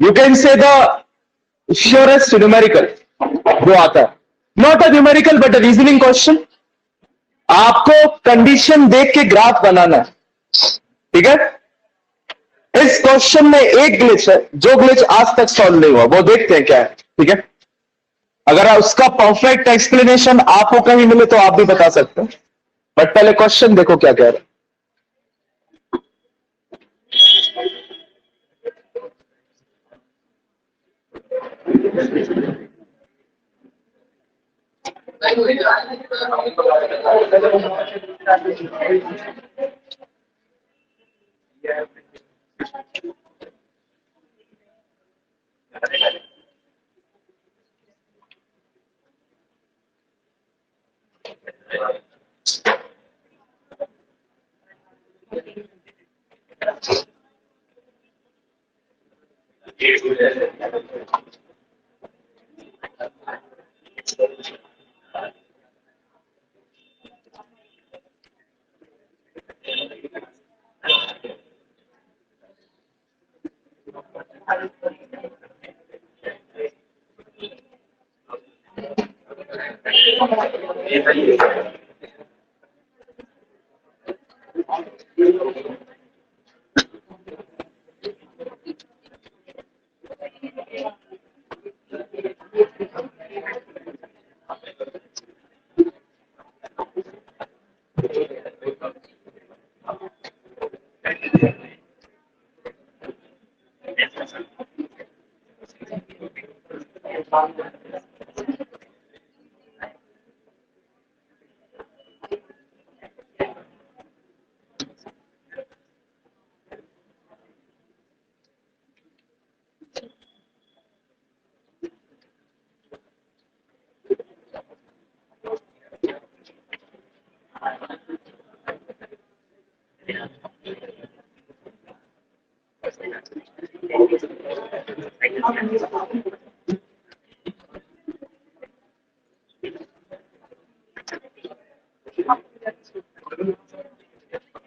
You can say the surest numerical वो आता है, not a numerical but a reasoning question. आपको condition देख के ग्राफ बनाना है, ठीक है। इस क्वेश्चन में एक ग्लिच है, जो ग्लिच आज तक सॉल्व नहीं हुआ, वो देखते हैं क्या है, ठीक है। अगर उसका परफेक्ट एक्सप्लेनेशन आपको कहीं मिले तो आप भी बता सकते हैं, बट पहले क्वेश्चन देखो क्या कह रहा है।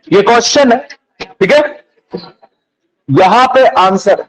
ये क्वेश्चन है, ठीक है। यहां पे आंसर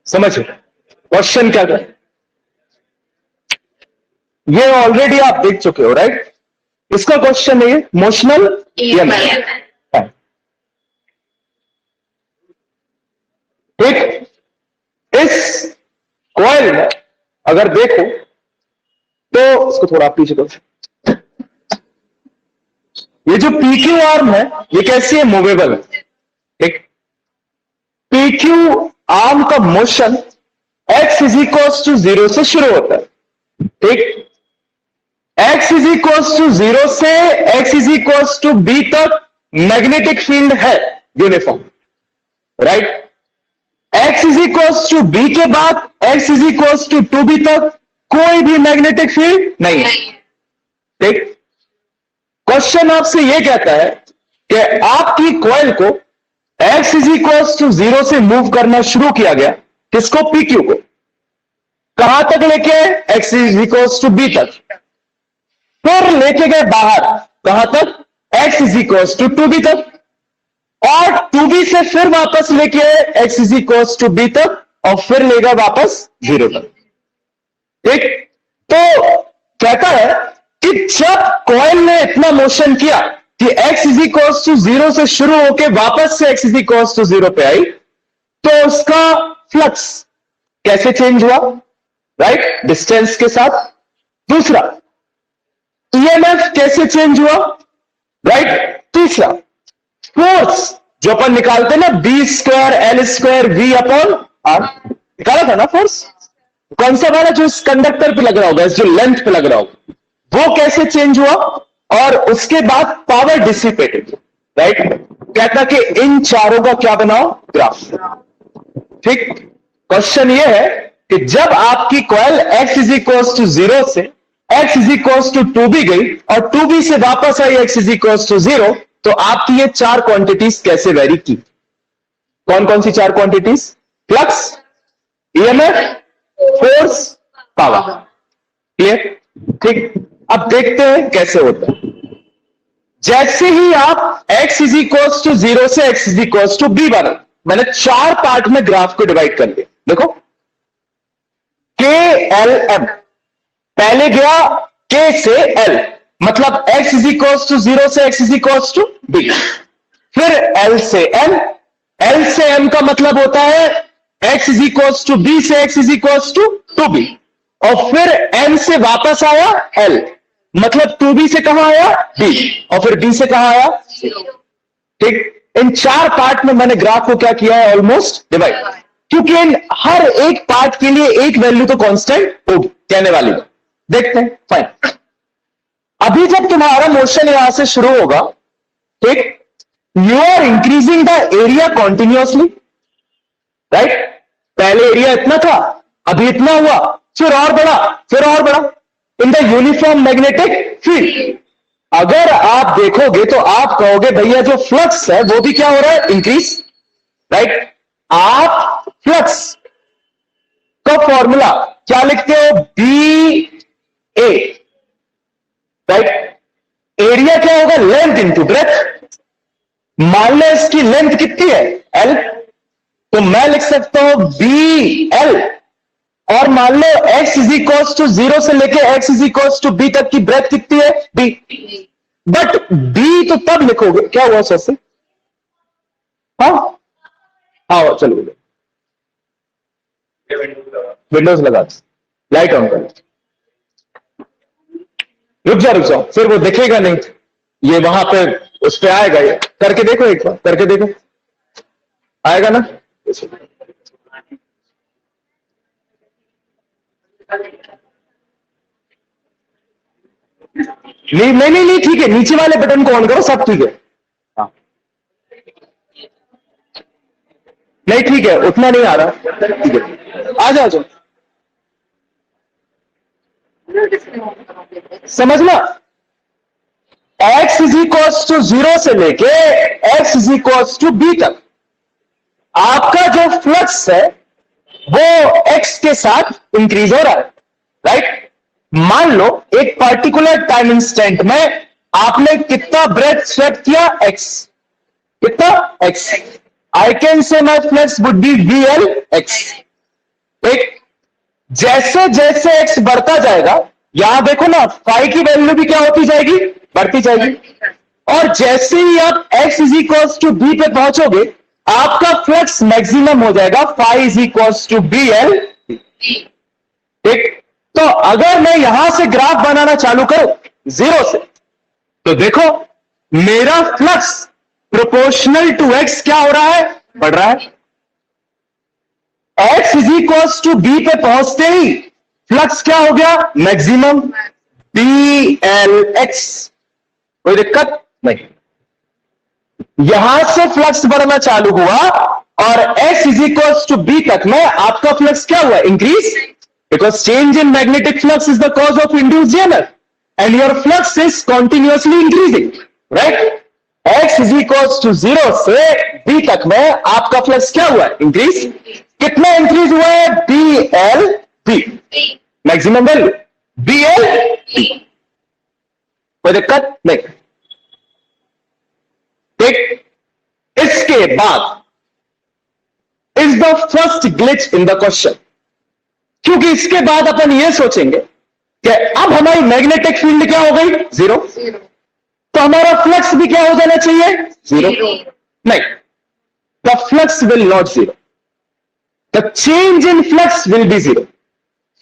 समझो क्वेश्चन क्या कर, ये ऑलरेडी आप देख चुके हो, राइट। इसका क्वेश्चन है मोशनल ईएमएफ, ठीक। इस कॉइल में अगर देखो तो इसको थोड़ा पीछे करो, ये जो पीक्यू आर्म है ये कैसी है, मूवेबल है, ठीक। पीक्यू आर्म का motion x is equals to 0 से शुरू होता है, ठीक। एक्स इज इक्वल्स टू 0 से x is equals to B तक मैग्नेटिक फील्ड है uniform, right. X is equals to B के बाद x is equals to 2b तक कोई भी मैग्नेटिक फील्ड नहीं है, ठीक। क्वेश्चन आपसे यह कहता है कि आपकी कॉइल को x इज इक्वल टू 0 से मूव करना शुरू किया गया, किसको, PQ को, कहां तक लेके, x is equal to B तक, फिर लेके गए बाहर, कहां तक, x is equal to 2B तक, और 2B से फिर वापस लेके आए x is equal to B तक, और फिर ले गए वापस 0 तक। ठीक, तो कहता है कि जब कॉइल ने इतना मोशन किया कि x इज इक्वल टू 0 से शुरू होकर वापस से x इज इक्वल टू 0 पे आई, तो उसका फ्लक्स कैसे चेंज हुआ, राइट, डिस्टेंस के साथ। दूसरा, ईएमएफ कैसे चेंज हुआ, राइट। तीसरा, फोर्स जो अपन निकालते ना, B square L square V upon R, निकाला था ना फोर्स, कौन सा वाला, जो इस कंडक्टर पे लग रहा होगा, जो लेंथ पे लग रहा होगा, वो कैसे चेंज हुआ, और उसके बाद पावर डिसिपेटेड, राइट। कहता कि इन चारों का क्या बनाओ, ग्राफ। ठीक, क्वेश्चन ये है कि जब आपकी coil x is equal to 0 से x is equal to 2b गई और 2b से वापस आई x इज इक्वल टू 0, तो आपकी ये चार क्वांटिटीज कैसे वेरी की, कौन कौन सी चार quantities, flux, EMF, force, power. Clear, ठीक। अब देखते हैं कैसे होता है। जैसे ही आप x इज इक्वल टू 0 से x is equal to b बना, मैंने चार पार्ट में ग्राफ को डिवाइड कर दिया। देखो, K L M, पहले गया K से L, मतलब x इज इक्वल टू 0 से x is equal to b, फिर L से M, L से M का मतलब होता है x is equal to b से x is equal to 2b, और फिर M से वापस आया L, मतलब 2b से कहां आया b, और फिर b से कहां आया 0। ठीक, इन चार पार्ट में मैंने ग्राफ को क्या किया है, ऑलमोस्ट डिवाइड, क्योंकि इन हर एक पार्ट के लिए एक वैल्यू तो कांस्टेंट होगी कहने वाली। देखते हैं, फाइन। अभी जब तुम्हारा मोशन यहां से शुरू होगा, ठीक, you are increasing the area continuously, right. पहले एरिया इतना था, अभी इतना हुआ, फिर और बढ़ा, फिर और बढ़ा, in the uniform magnetic field. अगर आप देखोगे तो आप कहोगे भैया जो फ्लक्स है वो भी क्या हो रहा है, इंक्रीज, राइट। आप फ्लक्स का फॉर्मूला क्या लिखते हो, बी ए, राइट। एरिया क्या होगा, लेंथ इंटू ब्रेथ। मान लो इसकी लेंथ कितनी है, एल, तो मैं लिख सकता हूं बी एल, और मान लो x इज इक्वल टू 0 से लेके x is equal to b तक की ब्रेथ कितनी है, b। बट b तो तब लिखोगे, क्या हुआ सर से, हाँ हाँ, चलो विंडोज लगा, लाइट ऑन कर, रुक जा, फिर वो दिखेगा नहीं, ये वहां पे उस पे आएगा, ये करके देखो, एक बार करके देखो, आएगा ना। नहीं नहीं नहीं नहीं, ठीक है, नीचे वाले बटन को ऑन करो, सब ठीक है। हाँ, नहीं ठीक है, उतना नहीं आ रहा, ठीक है, आ जाओ। समझना, x इज इक्वल टू 0 से लेके x is equal to b तक आपका जो फ्लक्स है वो x के साथ इंक्रीज हो रहा है, राइट। मान लो एक पर्टिकुलर टाइम इंस्टेंट में आपने कितना ब्रेथ स्वेट किया, x, कितना, x। I can say my flux would B VL x। एक, जैसे जैसे x बढ़ता जाएगा, यहां देखो ना, फाई की वैल्यू भी क्या होती जाएगी, बढ़ती जाएगी, और जैसे ही आप x is equal to b पे पहुंचोगे, आपका फ्लक्स मैक्सिमम हो जाएगा, phi is equal to BL। ठीक, तो अगर मैं यहां से ग्राफ बनाना चालू करूं 0 से, तो देखो मेरा फ्लक्स प्रोपोर्शनल टू x क्या हो रहा है, बढ़ रहा है। x is equal to b पे पहुंचते ही फ्लक्स क्या हो गया, मैक्सिमम, BLX। कोई दिक्कत नहीं, यहां से फ्लक्स बढ़ना चालू हुआ और x is equal to b तक में आपका फ्लक्स क्या हुआ, increase, because change in magnetic flux is the cause of induced EMF and your flux is continuously increasing, right? x is equal to 0 से b तक में आपका फ्लक्स क्या हुआ है? इंक्रीज। कितना इंक्रीज हुआ है? BLB, maximum value BLB। कोई दिक्कत नहीं। ठीक, इसके बाद is the first glitch in the question, क्योंकि इसके बाद अपन ये सोचेंगे कि अब हमारी मैग्नेटिक फील्ड क्या हो गई? 0। तो हमारा फ्लक्स भी क्या हो जाना चाहिए? 0। नहीं, the flux will not 0, the change in flux will be 0।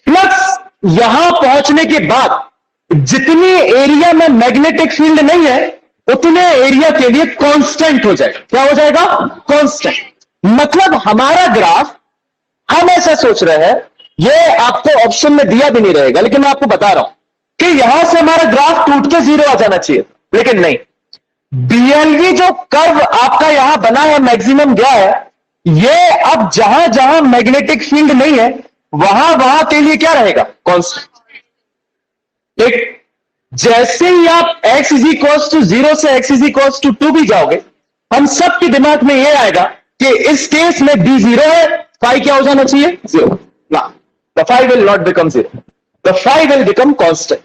Flux यहां पहुंचने के बाद जितनी एरिया में मैग्नेटिक फील्ड नहीं है उतने एरिया के लिए कांस्टेंट हो जाएगा। क्या हो जाएगा? कांस्टेंट। मतलब हमारा ग्राफ, हम ऐसा सोच रहे हैं, ये आपको ऑप्शन में दिया भी नहीं रहेगा, लेकिन मैं आपको बता रहा हूं कि यहां से हमारा ग्राफ टूट के 0 आ जाना चाहिए, लेकिन नहीं। BLV जो कर्व आपका यहां बना है, मैक्सिमम गया है, ये अब जहां जहां मैग्नेटिक फील्ड नहीं है वहां वहां के लिए क्या रहेगा? कांस्टेंट। एक जैसे ही आप x इज इक्वल टू 0 से x इज इक्वल टू 2 भी जाओगे, हम सबके दिमाग में यह आएगा कि इस केस में b 0 है, phi क्या हो जाना चाहिए? 0। ना, the phi will not become 0, the phi will become constant,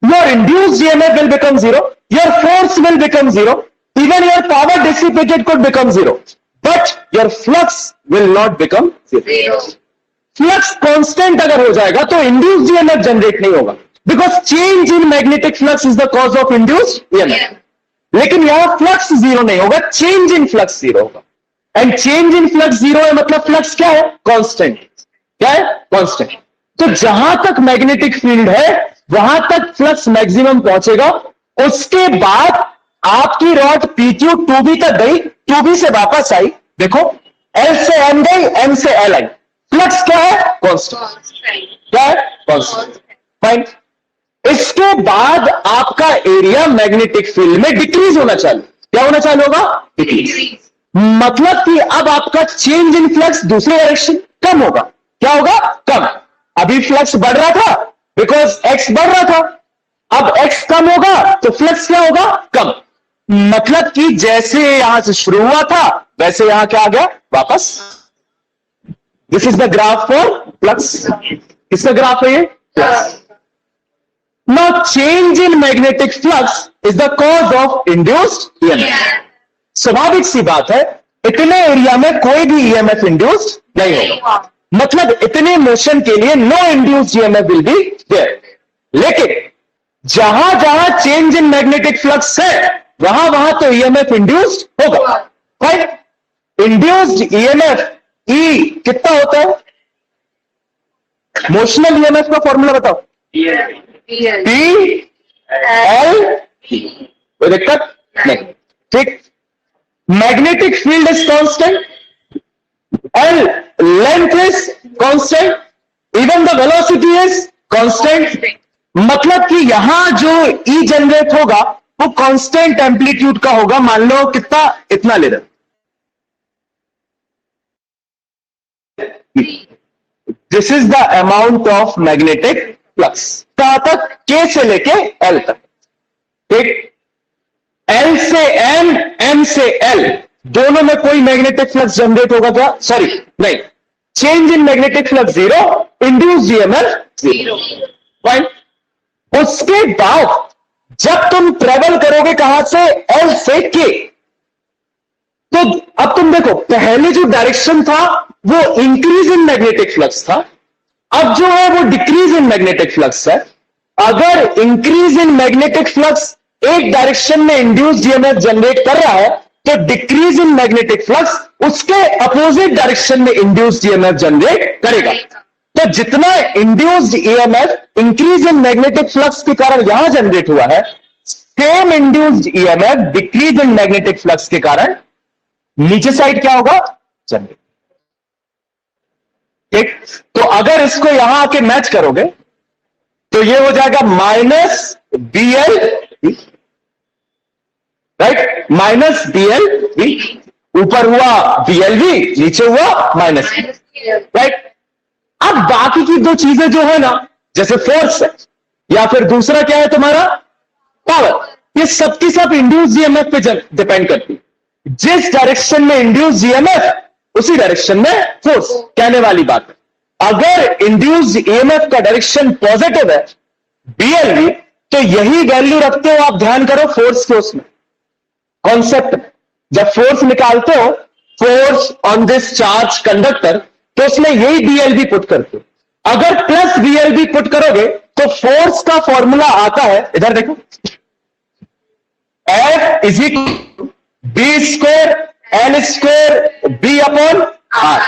your induced EMF will become 0, your force will become 0, even your power dissipated could become 0, but your flux will not become 0। Flux constant अगर हो जाएगा तो induced EMF generate नहीं होगा, because change in magnetic flux is the cause of induced EMF. लेकिन यहां flux 0 नहीं होगा, चेंज इन फ्लक्स 0 होगा, एंड चेंज इन फ्लक्स 0 है, मतलब फ्लक्स क्या है? कांस्टेंट। क्या है? कांस्टेंट। तो जहां तक मैग्नेटिक फील्ड है वहां तक फ्लक्स मैक्सिमम पहुंचेगा। उसके बाद आपकी रॉड PQ 2B तक गई, 2B से वापस आई, देखो L से M गई, M से L आई, फ्लक्स क्या है? कांस्टेंट। क्या है? कांस्टेंट। फाइन। इसके बाद आपका एरिया मैग्नेटिक फील्ड में डिक्रीज होना चालू। क्या होना चालू होगा? डिक्रीज। मतलब कि अब आपका चेंज इन फ्लक्स दूसरे डायरेक्शन कम होगा। क्या होगा? कम। अभी फ्लक्स बढ़ रहा था बिकॉज x बढ़ रहा था, अब x कम होगा तो फ्लक्स क्या होगा? कम। मतलब कि जैसे यहां से शुरू हुआ था वैसे यहां क्या आ गया? वापस। This is the graph for flux. किसका ग्राफ है ये? Flux. Now change in magnetic flux is the cause of induced EMF. स्वाभाविक सी बात है, इतने एरिया में कोई भी ईएमएफ इंड्यूस्ड नहीं होगा, मतलब इतने मोशन के लिए no induced EMF will be there. लेकिन जहां जहां चेंज इन मैग्नेटिक फ्लक्स है वहां वहां तो ईएमएफ इंड्यूस्ड होगा। राइट? इंड्यूस्ड ईएमएफ ई कितना होता है? मोशनल ईएमएफ का फॉर्मूला बताओ। P L. कोई दिक्कत नहीं। ठीक। Magnetic field is constant, L length is constant, even the velocity is constant। मतलब कि यहां जो E जनरेट होगा वो कांस्टेंट एम्पलीट्यूड का होगा। मान लो कितना? इतना ले रहे। This is the amount of magnetic flux. कहां तक? K से लेके L तक। ठीक। L से M, M से L दोनों में कोई मैग्नेटिक फ्लक्स जनरेट होगा क्या? सॉरी नहीं। Change in magnetic flux 0, induced EMF 0। Fine. उसके बाद जब तुम ट्रेवल करोगे कहां से? L से K, तो अब तुम देखो पहले जो डायरेक्शन था वो इंक्रीज इन मैग्नेटिक फ्लक्स था, अब जो है वो डिक्रीज इन मैग्नेटिक फ्लक्स है। अगर इंक्रीज इन मैग्नेटिक फ्लक्स एक डायरेक्शन में इंड्यूस्ड ईएमएफ जनरेट कर रहा है तो डिक्रीज इन मैग्नेटिक फ्लक्स उसके अपोजिट डायरेक्शन में इंड्यूस्ड ईएमएफ जनरेट करेगा। तो जितना induced EMF increase in magnetic flux के कारण यहां जनरेट हुआ है, same induced EMF decrease in magnetic flux के कारण नीचे साइड क्या होगा? जनरेट। ठीक। तो अगर इसको यहां आके मैच करोगे तो ये हो जाएगा minus BL, right? Minus BLV। ऊपर हुआ BLV, नीचे हुआ माइनस, राइट? अब बाकी की दो चीजें जो है ना, जैसे फोर्स है या फिर दूसरा क्या है तुम्हारा? पावर, ये सबकी सब इंड्यूस ईएमएफ पे डिपेंड करती है। जिस डायरेक्शन में इंड्यूस ईएमएफ उसी डायरेक्शन में फोर्स। कहने वाली बात है, अगर इंड्यूस ईएमएफ का डायरेक्शन पॉजिटिव है बीएलवी, तो यही वैल्यू रखते हो आप, ध्यान करो फोर्स के उसमें कॉन्सेप्ट में। जब फोर्स निकालते हो, force on this charge conductor, तो उसमें यही बीएलवी पुट करते हो। अगर प्लस बीएलवी पुट करोगे तो फोर्स का फॉर्मूला आता है, इधर देखो, F is equal B square L square B upon R.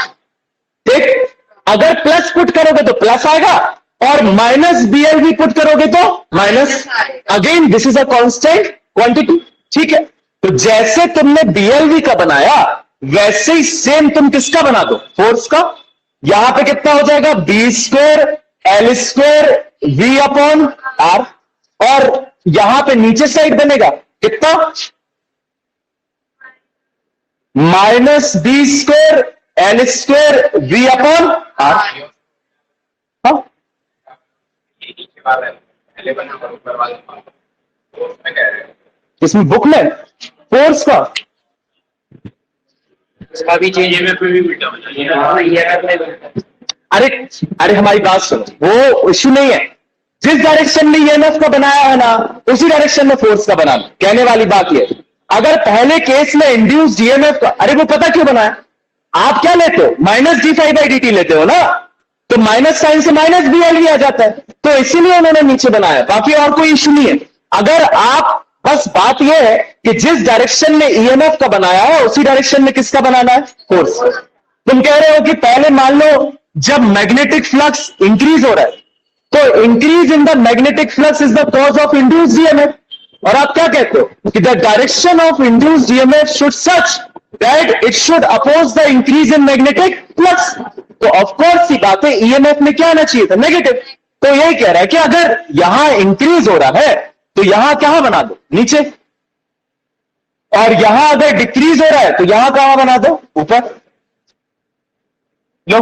ठीक, अगर प्लस पुट करोगे तो प्लस आएगा, और माइनस बीएलवी पुट करोगे तो minus. Again this is a constant quantity. ठीक है, तो जैसे तुमने बीएलवी का बनाया वैसे ही सेम तुम किसका बना दो, फोर्स का। यहां पे कितना हो जाएगा, B square L square V upon R, और यहां पे नीचे साइड बनेगा कितना, minus B square L square V upon R. हाँ, इसमें बुक में फोर्स का इसका भी चेंज अरे हमारी बात सुनो, वो इश्यू नहीं है। जिस डायरेक्शन में ईएमएफ का बनाया है ना, उसी डायरेक्शन में फोर्स का बनाना। कहने वाली बात ये, अगर पहले केस में इंड्यूस्ड ईएमएफ का, अरे वो पता क्यों बनाया, आप क्या लेते हो, minus D phi by D T लेते हो ना, तो माइनस साइन से माइनस बी एल भी आ जाता है, तो इसीलिए उन्होंने नीचे बनाया, बाकी और कोई इश्यू नहीं है। अगर आप, बस बात यह है कि जिस डायरेक्शन में ईएमएफ का बनाया है उसी डायरेक्शन में किसका बनाना है, फोर्स। तुम कह रहे हो कि पहले मान लो जब मैग्नेटिक फ्लक्स इंक्रीज हो रहा है, तो increase in the magnetic flux is the cause of induced EMF, और आप क्या कहते हो कि the direction of induced EMF should such that it should oppose the increase in magnetic flux. तो ऑफकोर्स सी बात है, ईएमएफ में क्या आना चाहिए था, नेगेटिव। तो यही कह रहा है कि अगर यहां इंक्रीज हो रहा है तो यहां कहां बना दो, नीचे, और यहां अगर डिक्रीज हो रहा है तो यहां कहां बना दो, ऊपर। लो,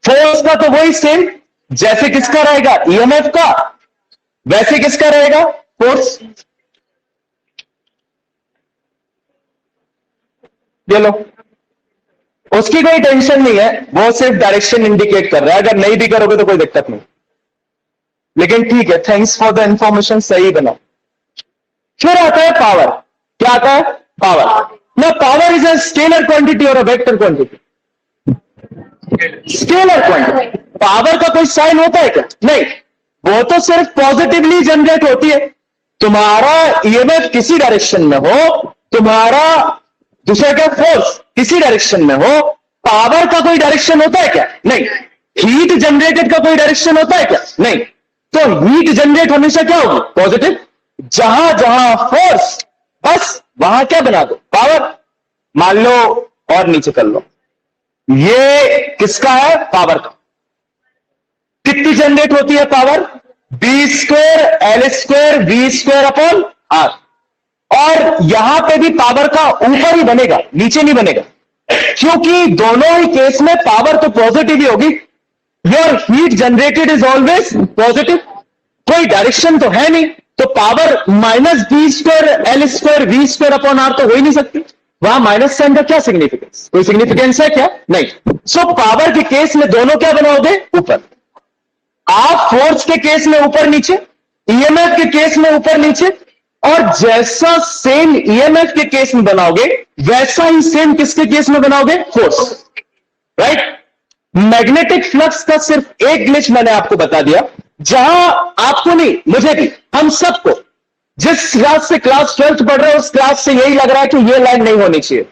फोर्स का तो वही सेम, जैसे किसका रहेगा ईएमएफ का, वैसे किसका रहेगा फोर्स। ये लो, उसकी कोई टेंशन नहीं है, वो सिर्फ डायरेक्शन इंडिकेट कर रहा है, अगर नहीं भी करोगे तो कोई दिक्कत नहीं। लेकिन ठीक है, थैंक्स फॉर द इंफॉर्मेशन, सही बना। फिर आता है पावर। क्या आता है, पावर। ना, power is a scalar quantity और a vector quantity. Scalar quantity, power का कोई साइन होता है क्या, नहीं, वो तो सिर्फ पॉजिटिवली जनरेट होती है। तुम्हारा ईएमएफ किसी डायरेक्शन में हो, तुम्हारा दूसरा क्या फोर्स किसी डायरेक्शन में हो, पावर का कोई डायरेक्शन होता है क्या, नहीं। हीट जनरेटेड का कोई डायरेक्शन होता है क्या, नहीं। तो हीट जनरेट हमेशा क्या होगी, पॉजिटिव। जहां जहां फोर्स, बस वहां क्या बना दो, पावर। मान लो और नीचे कर लो, ये किसका है, पावर का। कितनी जनरेट होती है power, B square L square V square upon R. और यहां पे भी पावर का ऊपर ही बनेगा, नीचे नहीं बनेगा, क्योंकि दोनों ही केस में पावर तो पॉजिटिव ही होगी। Your heat generated is always positive, कोई डायरेक्शन तो है नहीं, तो power minus B square L square V square upon R तो हो ही नहीं सकती। वहां माइनस साइन का क्या सिग्निफिकेंस, कोई सिग्निफिकेंस है क्या, नहीं। सो पावर के केस में दोनों क्या बनाओगे, ऊपर। आप फोर्स के केस में ऊपर नीचे, ईएमएफ के केस में ऊपर नीचे, और जैसा सेम ईएमएफ के केस में बनाओगे वैसा ही सेम किसके केस में बनाओगे, फोर्स, राइट। मैग्नेटिक फ्लक्स का सिर्फ एक ग्लिच मैंने आपको बता दिया, जहां आपको नहीं, मुझे भी, हम सबको, जिस क्लास से क्लास 12th पढ़ रहे हो उस क्लास से यही लग रहा है कि ये लाइन नहीं होनी चाहिए।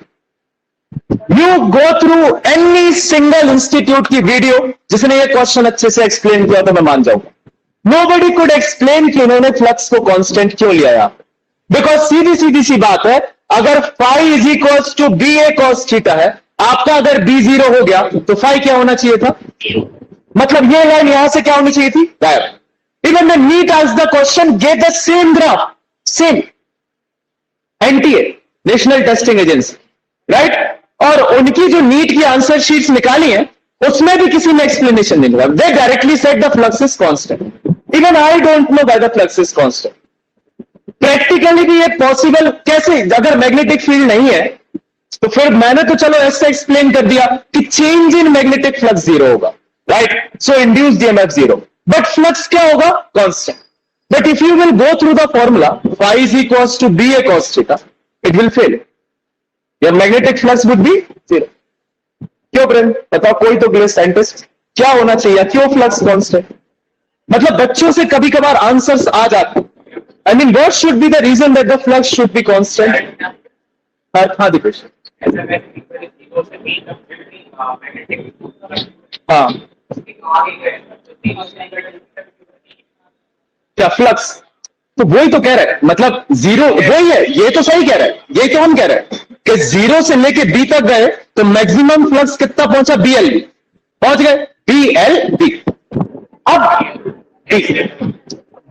You go through any single institute की वीडियो जिसने ये क्वेश्चन अच्छे से एक्सप्लेन किया तो मैं मान जाऊंगा, नोबडी कुड एक्सप्लेन कि इन्होंने फ्लक्स को कांस्टेंट क्यों लिया यहां, बिकॉज सीधी सीधी सी बात है, अगर phi is equals to B A cos theta है, आपका अगर बी 0 हो गया तो फाई क्या होना चाहिए था, मतलब ये लाइन यहां से क्या होनी चाहिए थी, गायब। इवन द नीट आज the question get the same graph, same, NTA national testing agency, right. और उनकी जो नीट की आंसर शीट्स निकाली है उसमें भी किसी ने एक्सप्लेनेशन नहीं दिया, दे directly set the flux is constant. Even I don't know whether flux is constant. Practically भी ये पॉसिबल कैसे, अगर मैग्नेटिक फील्ड नहीं है तो फिर मैंने तो चलो ऐसा एक्सप्लेन कर दिया कि change in magnetic flux zero होगा, right? So induced EMF zero, but flux क्या होगा? Constant. But if you will go through the formula phi is equals to B A cos theta, it will fail, your magnetic flux would be zero. क्यों friend? बताओ, कोई तो great scientist, क्या होना चाहिए? क्यों फ्लक्स कांस्टेंट? मतलब बच्चों से कभी कभार आंसर्स आ जाते। I mean, what should be the reason that the flux should be constant? हाँ दीपेश। हाँ क्या फ्लक्स? तो वही तो कह रहे हैं, मतलब जीरो वही है, ये तो सही कह रहे हैं, ये तो हम कह रहे हैं कि जीरो से लेके बी तक गए तो मैक्सिमम फ्लक्स कितना पहुंचा? BLB पहुंच गए, BLB। अब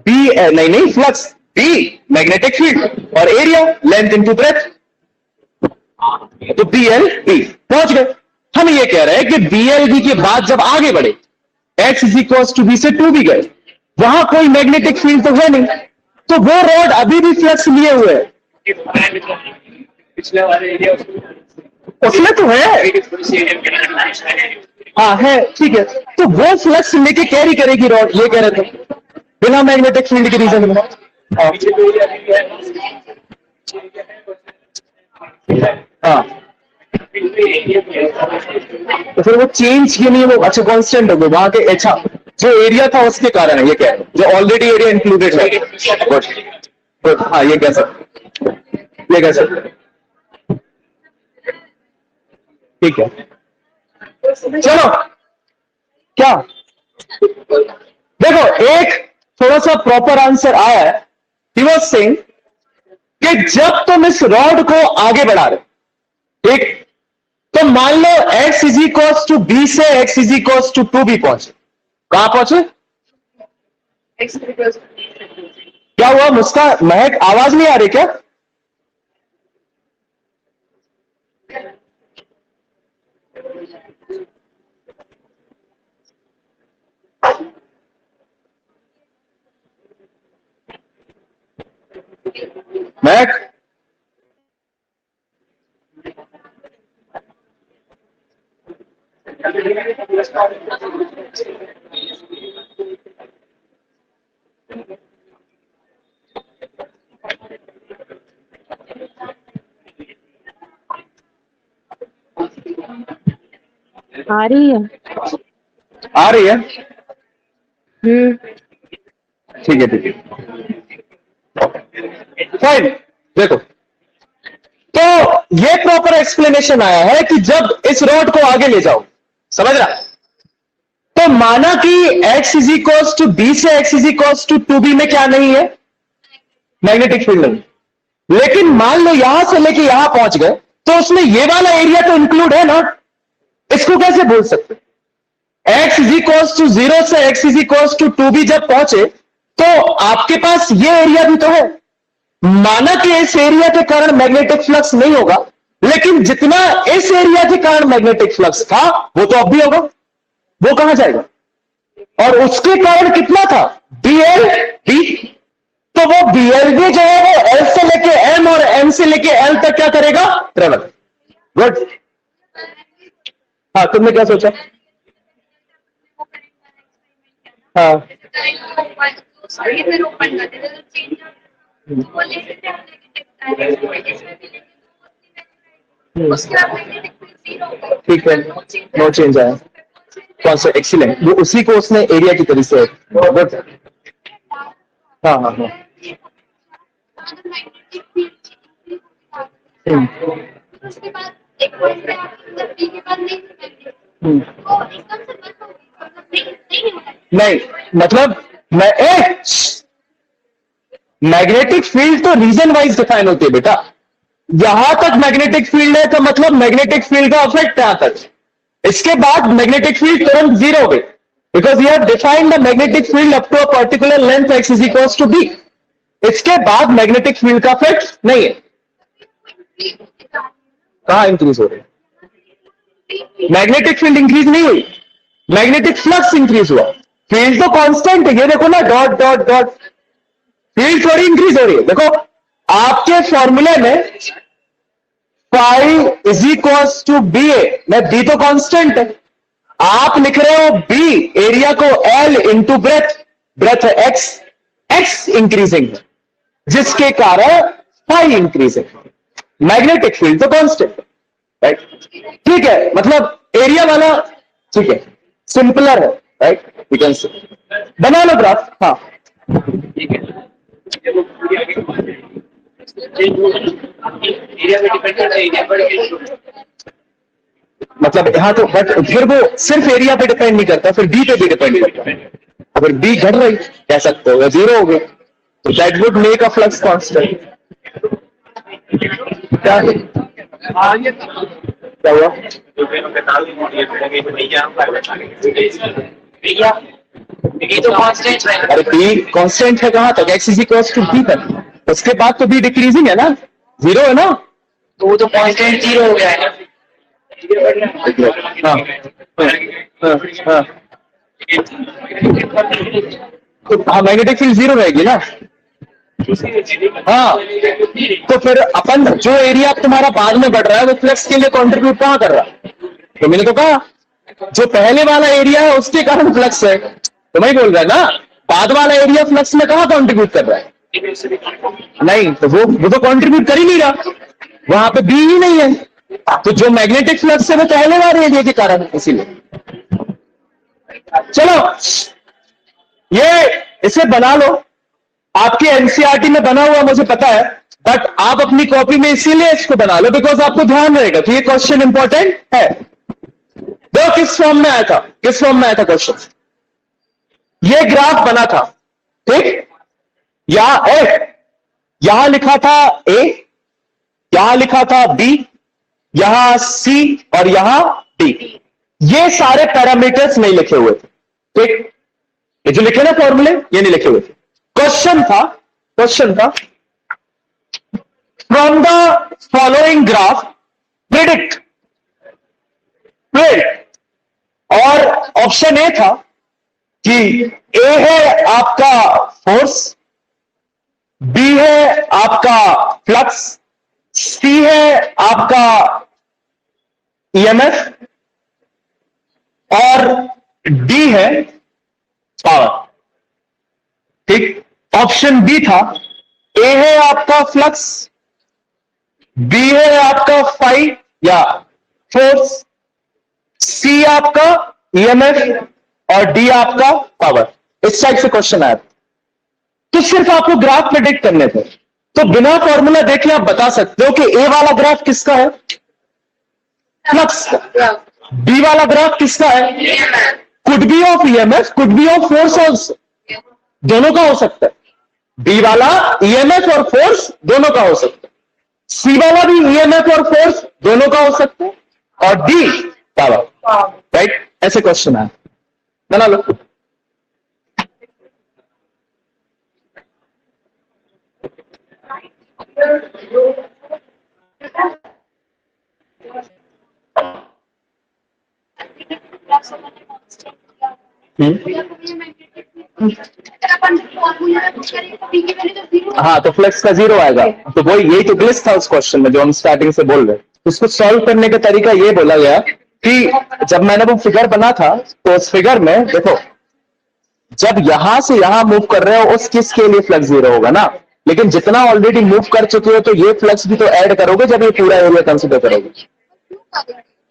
बी नहीं फ्लक्स, बी मैग्नेटिक फील्ड और एरिया लेंथ इनटू ब्रेथ, तो BLB पहुंच गए। हम ये कह रहे हैं कि BLB के बाद जब आगे बढ़े, x is equal to B से 2 भी गए, वहां कोई मैग्नेटिक फील्ड तो है नहीं, तो वो रॉड अभी भी फ्लक्स लिए हुए है। पिछले वाले एरिया उसमें तो है, हाँ है, ठीक है, तो वो फ्लक्स लेके कैरी करेगी रॉड, ये कह रहे थे, बिना मैग्नेटिक फील्ड के रीजन में। हाँ तो फिर वो चेंज के लिए वो अच्छा कांस्टेंट हो गए वहां के, अच्छा जो एरिया था उसके कारण है, ये कह रहे हैं, जो ऑलरेडी एरिया इंक्लूडेड है। गुड, हाँ ये कह सकते, ये कह सकते, ठीक है। चलो क्या देखो, एक थोड़ा सा प्रॉपर आंसर आया है। ही वाज सेइंग कि जब तुम इस रॉड को आगे बढ़ा रहे, ठीक, तो मान लो x is equals to B से x इज इक्वल्स टू 2 भी पहुंचे, कहां पहुंचे? क्या हुआ मुस्कान, महक, आवाज नहीं आ रही क्या? महक, आ रही है। आ रही है, ठीक है, ठीक है, फाइन। देखो, तो ये प्रॉपर एक्सप्लेनेशन आया है कि जब इस रॉड को आगे ले जाओ, समझ रहा, तो माना कि x is equals to B से x is equals to 2b में क्या नहीं है? मैग्नेटिक फील्ड नहीं। लेकिन मान लो यहां से लेके यहां पहुंच गए, तो उसमें ये वाला एरिया तो इंक्लूड है ना, इसको कैसे बोल सकते? x इज इक्वल्स टू 0 से x is equals to 2b जब पहुंचे, तो आपके पास ये एरिया भी तो है। माना कि इस एरिया के कारण मैग्नेटिक फ्लक्स नहीं होगा, लेकिन जितना इस एरिया के कारण मैग्नेटिक फ्लक्स था वो तो अब भी होगा, वो कहां जाएगा? और उसके कारण कितना था? BLB। तो वो BLB जो है वो L से लेके M और M से लेके L तक क्या करेगा? ट्रेवल। गुड, हाँ तुमने क्या सोचा? हाँ ठीक है, नो चेंज आया, कौन सा? एक्सीलेंट, वो उसी को उसने एरिया की तरह से, गुड, हाँ हाँ हाँ, नहीं मतलब मैग्नेटिक फील्ड तो रीजन वाइज डिफाइन होती है बेटा। यहां तक मैग्नेटिक फील्ड है तो मतलब मैग्नेटिक फील्ड का इफेक्ट यहां तक, इसके बाद मैग्नेटिक फील्ड तुरंत जीरो हो गई, because you have defined the magnetic field up to a particular length x is equals to b। इसके बाद मैग्नेटिक फील्ड का इफेक्ट नहीं है। कहां इंक्रीज हो रही है? मैग्नेटिक फील्ड इंक्रीज नहीं हुई, मैग्नेटिक फ्लक्स इंक्रीज हुआ। फील्ड तो कांस्टेंट है, ये देखो ना, डॉट डॉट डॉट, फील्ड थोड़ी इंक्रीज हो रही है। देखो आपके फॉर्मूले में phi is equals to B A, मैं बी तो कांस्टेंट है, आप लिख रहे हो बी एरिया को एल इंटू ब्रेथ, ब्रेथ है एक्स, एक्स इंक्रीजिंग है, जिसके कारण फाई इंक्रीजिंग है। मैग्नेटिक फील्ड तो कांस्टेंट है, राइट। ठीक है, मतलब एरिया वाला ठीक है, सिंपलर है, राइट। यू कैन से बना लो ग्राफ। हाँ मतलब हाँ, तो बट फिर वो सिर्फ एरिया पे डिपेंड नहीं करता, फिर बी पे भी डिपेंड करता है। अगर बी घट रही कह सकते हो, या जीरो हो गया, तो that would make a flux constant. क्या क्या हुआ? ये तो कांस्टेंट है। अरे बी कांस्टेंट है कहां तक, x is equal to B तक, उसके बाद तो बी डिक्रीजिंग है ना, जीरो है ना, तो वो तो कांस्टेंट जीरो हो गया है ना। हाँ हाँ हाँ, मैग्नेटिक फील्ड जीरो रहेगी ना। हाँ, तो फिर अपन जो एरिया तुम्हारा बाद में बढ़ रहा है वो फ्लक्स के लिए कंट्रीब्यूट कहां कर रहा है? तो मैंने तो कहा जो पहले वाला एरिया है उसके कारण फ्लक्स है, तो मैं बोल रहा है ना, बाद वाला एरिया फ्लक्स में कहां कंट्रीब्यूट कर रहा है? नहीं, तो वो तो कंट्रीब्यूट कर ही नहीं रहा, वहां पे बी ही नहीं है, तो जो मैग्नेटिक फ्लक्स है वो पहले वाले एरिया के कारण, इसीलिए। चलो ये इसे बना लो, आपके एनसीईआरटी में बना हुआ मुझे पता है, बट आप अपनी कॉपी में इसीलिए इसको बना लो बिकॉज आपको ध्यान रहेगा कि ये क्वेश्चन इंपॉर्टेंट है। देखो किस फॉर्म में आया था, किस फॉर्म में आया था क्वेश्चन, ये ग्राफ बना था, ठीक, यहां एफ, यहां लिखा था ए, यहां लिखा था बी, यहां सी और यहां डी, ये सारे पैरामीटर्स नहीं लिखे हुए थे, ठीक, ये जो लिखे ना फॉर्मूले ये नहीं लिखे हुए थे। क्वेश्चन था from the following graph predict, और ऑप्शन ए था कि ए है आपका फोर्स, बी है आपका फ्लक्स, सी है आपका ईएमएफ और डी है पावर, ठीक। ऑप्शन बी था ए है आपका फ्लक्स, बी है आपका फाई या फोर्स, सी आपका ईएमएफ और डी आपका पावर। इस टाइप से क्वेश्चन आया, तो सिर्फ आपको ग्राफ प्रेडिक्ट करने थे, तो बिना फॉर्मूला देखे आप बता सकते हो कि ए वाला ग्राफ किसका है, फ्लक्स का, बी वाला ग्राफ किसका है, could be of EMF, could be of force also, दोनों का हो सकता है, बी वाला ईएमएफ और फोर्स दोनों का हो सकता है, सी वाला भी ईएमएफ और फोर्स दोनों का हो सकता है, और डी पावर, राइट। ऐसे क्वेश्चन है, बना लो। हाँ, तो फ्लक्स का जीरो आएगा, तो वही यही तो ग्लिच था उस क्वेश्चन में जो हम स्टार्टिंग से बोल रहे हैं। उसको सॉल्व करने का तरीका ये बोला गया कि जब मैंने वो फिगर बना था तो उस फिगर में देखो, जब यहां से यहां मूव कर रहे हो उस किस के लिए फ्लक्स जीरो होगा ना, लेकिन जितना ऑलरेडी मूव कर चुके हो तो ये फ्लक्स भी तो ऐड करोगे जब ये पूरा एरिया कंसिडर करोगे,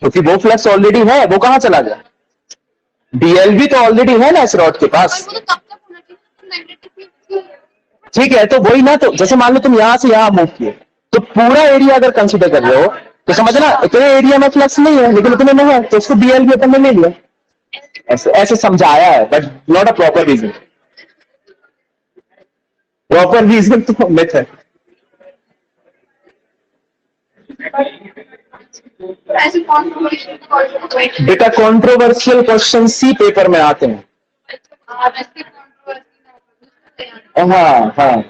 क्योंकि वो फ्लक्स ऑलरेडी है, वो कहां चला गया, डीएल भी तो ऑलरेडी है ना इस रॉड के पास, ठीक है। तो वही ना, तो जैसे मान लो तुम यहां से यहां मूव किए तो पूरा एरिया अगर कंसीडर कर रहे हो तो समझना इतने एरिया में फ्लक्स नहीं है लेकिन इतने में है, तो उसको डीएल भी अपन ने ले लिया, ऐसे ऐसे समझाया है, but not a proper reason, proper reason तो मिथ है। बेटा कॉन्ट्रोवर्शियल क्वेश्चन सी पेपर में आते हैं, हाँ हाँ,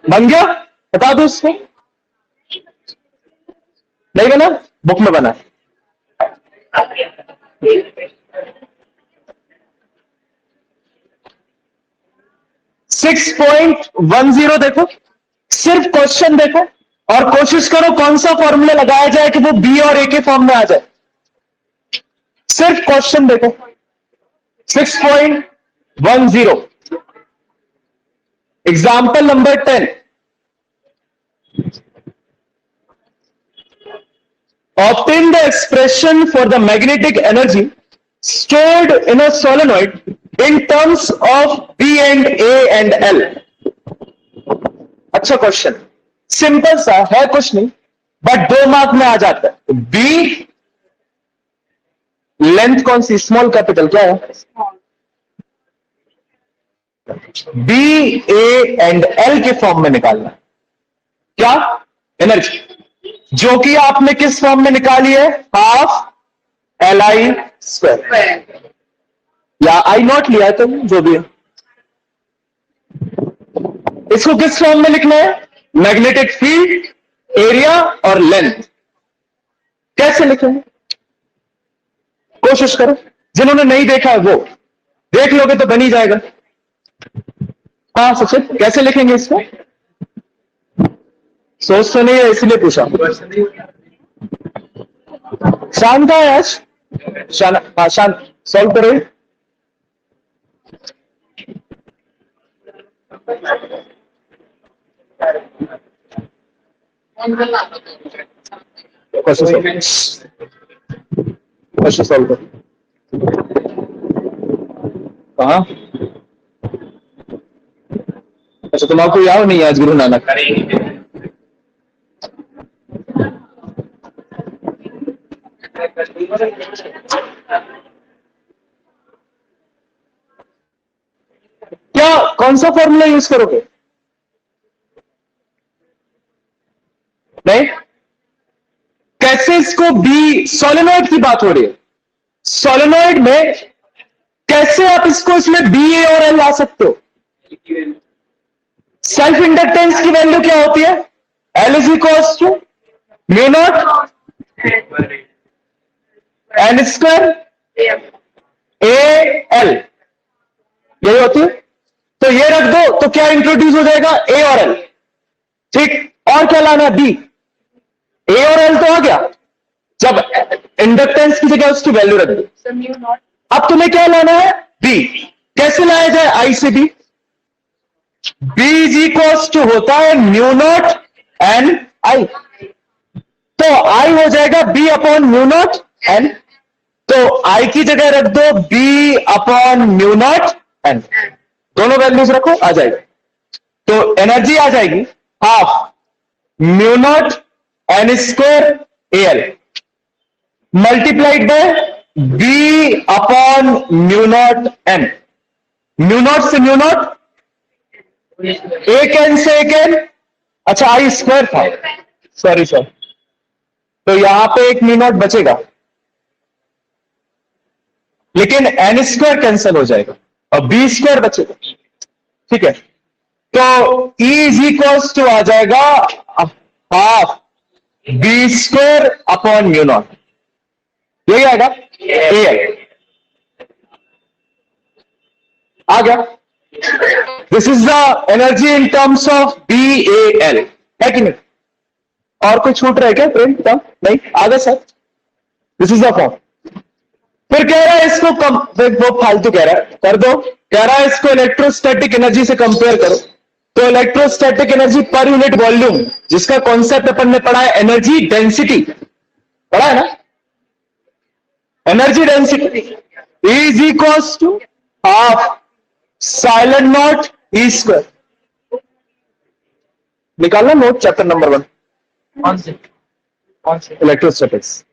बन गया, बता दो उसको। नहीं बना, बुक में बना। 6.10 देखो, सिर्फ क्वेश्चन देखो और कोशिश करो कौन सा फॉर्मूला लगाया जाए कि वो बी और ए के फॉर्म में आ जाए। सिर्फ क्वेश्चन देखो। 6.10 example number 10। Obtain the expression for the magnetic energy stored in a solenoid in terms of B and A and L. अच्छा क्वेश्चन, सिंपल सा है, कुछ नहीं, बट 2 मार्क में आ जाता है। B लेंथ कौन सी, स्मॉल कैपिटल क्या है, B A एंड L के फॉर्म में निकालना। क्या एनर्जी, जो कि आपने किस फॉर्म में निकाली है, हाफ LI स्क्वायर या I0 लिया है, तो जो भी है इसको किस फॉर्म में लिखना है, मैग्नेटिक फील्ड, एरिया और लेंथ। कैसे लिखेंगे, कोशिश करो, जिन्होंने नहीं देखा है वो देख लोगे तो बन ही जाएगा। हाँ सचिन, कैसे लिखेंगे इसको, सोच तो नहीं है इसलिए पूछा। शांत है आज, हाँ शांत, सॉल्व करो। क्वेश्चन सॉल्व करो। कहाँ, अच्छा तुम्हारा याद नहीं है आज गुरु नानक। क्या, कौन सा फॉर्मूला यूज करोगे, नहीं कैसे इसको बी, सोलेनॉइड की बात हो रही है, सोलेनॉइड में कैसे आप इसको इसमें बी ए और एल ला सकते हो। सेल्फ इंडक्टेंस की वैल्यू क्या होती है, L is equals to mu not N square A L, यही होती है। तो ये रख दो तो क्या इंट्रोड्यूस हो जाएगा, ए और एल, ठीक, और क्या लाना, बी, ए और एल तो आ गया, जब इंडक्टेंस की जगह उसकी वैल्यू रख दो। अब तुम्हें क्या लाना है, बी, कैसे लाया जाए, आई से B, B is equals to होता है म्यू नॉट एन आई, तो आई हो जाएगा B upon mu not N, तो आई की जगह रख दो B upon mu not N, दोनों वैल्यूज रखो, आ जाएगा। तो एनर्जी आ जाएगी half mu not N square A L multiplied by B upon mu not N, mu not से म्यू नॉट, एक एन से एक एन, अच्छा आई स्क्वायर था, सॉरी सर, तो यहां पे एक म्यू नॉट बचेगा, लेकिन एन स्क्वायर कैंसिल हो जाएगा और बी स्क्वायर बचेगा, ठीक है। तो E इज इक्वल्स टू आ जाएगा half B square upon mu not, यही आएगा, आ गया। This is the energy in terms of BAL, है कि नहीं, और कोई छूट रहा है क्या प्रिंट टर्म, नहीं, आ गया sir, this is the form. फिर कह रहा है इसको कम, वो फालतू कह रहा है, कर दो, कह रहा है इसको इलेक्ट्रोस्टैटिक एनर्जी से कंपेयर करो, तो electrostatic energy per unit volume, जिसका कॉन्सेप्ट अपन ने पढ़ा है एनर्जी डेंसिटी, पढ़ा है ना, energy density is equals to half epsilon not E square, निकालना नोट चैप्टर नंबर 1, कौन से इलेक्ट्रोस्टैटिक्स।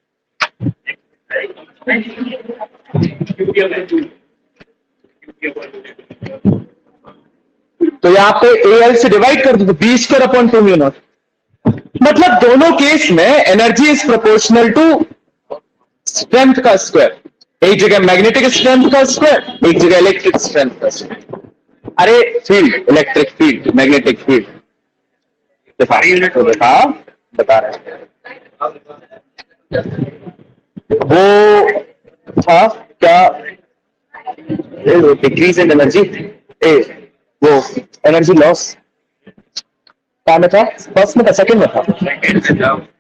तो यहां पे AL से डिवाइड कर दो तो B square upon 2 mu not, मतलब दोनों केस में energy is proportional to strength का स्क्वायर, एक जगह मैग्नेटिक स्ट्रेंथ का स्क्वायर, एक जगह इलेक्ट्रिक स्ट्रेंथ का स्क्वायर, अरे field, electric field, magnetic field, बता रहे हैं, वो था क्या, डिक्रीज इन एनर्जी, वो एनर्जी लॉस क्या में था, फर्स्ट में था सेकंड में था,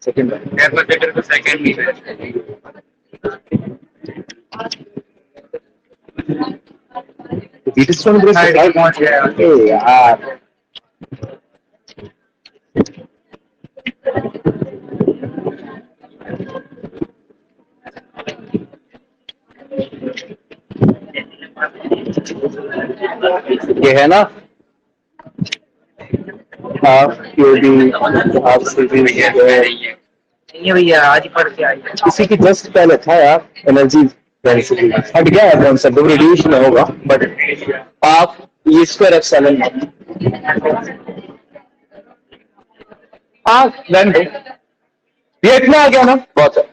सेकंड में। कैपेसिटर को सेकंड में है। व्हीटस्टोन ब्रिज Third पहुंच गया। यार ये है ना, हाफ क्यूबी, हाफ सीबी, नहीं भैया आज ही पढ़ के आई है। इसी की जस्ट पहले था यार, एनर्जी डेंसिटी हट गया है कॉन्सेप्ट, वो रिड्यूस में होगा, but half E square epsilon हाँ रहने दो, ये इतना आ गया ना बहुत है।